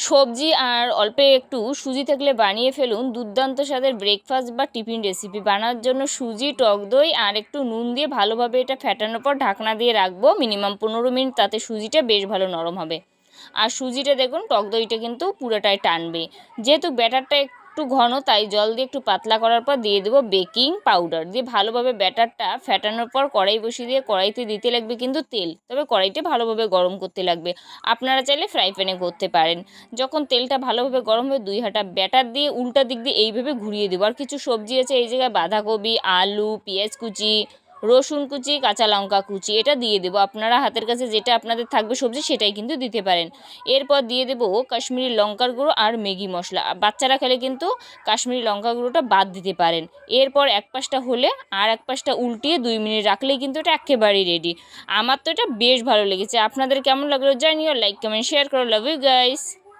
সবজি আর অল্প একটু সুজি থাকলে বানিয়ে ফেলুন দুর্দান্ত স্বাদের ব্রেকফাস্ট বা টিফিন রেসিপি। বানানোর জন্য সুজি, টক দই আর একটু নুন দিয়ে ভালোভাবে এটা ফেটানোর পর ঢাকনা দিয়ে রাখবো মিনিমাম 15 মিনিট, তাতে সুজিটা বেশ ভালো নরম হবে। আর সুজিটা দেখুন টক দইটা কিন্তু পুরোটাই টানবে। যেহেতু ব্যাটারটা একটু ঘন, তাই জল দিয়ে একটু পাতলা করার পর দিয়ে দেবো বেকিং পাউডার, দিয়ে ভালোভাবে ব্যাটারটা ফেটানোর পর কড়াই বসিয়ে দিয়ে কড়াইতে দিতে লাগবে কিন্তু তেল, তবে কড়াইটা ভালোভাবে গরম করতে লাগবে। আপনারা চাইলে ফ্রাই প্যানে করতে পারেন। যখন তেলটা ভালোভাবে গরম হবে 2 হাঁটা ব্যাটার দিয়ে উল্টা দিক দিয়ে এইভাবে ঘুরিয়ে দেবো। আর কিছু সবজি আছে এই জায়গায় বাঁধাকপি, আলু, পেঁয়াজ কুচি, রসুন কুচি, কাঁচা লঙ্কা কুচি এটা দিয়ে দেবো। আপনারা হাতের কাছে যেটা আপনাদের থাকবে সবজি সেটাই কিন্তু দিতে পারেন। এরপর দিয়ে দেবো কাশ্মীরি লঙ্কার গুঁড়ো আর ম্যাগি মশলা। বাচ্চারা খেলে কিন্তু কাশ্মীরি লঙ্কা গুঁড়োটা বাদ দিতে পারেন। এরপর এক পাশটা হলে আর এক পাশটা উল্টিয়ে 2 মিনিট রাখলেই কিন্তু এটা একেবারেই রেডি। আমার তো এটা বেশ ভালো লেগেছে। আপনাদের কেমন লাগলো জানিও, লাইক কমেন্ট শেয়ার করো। Love you guys.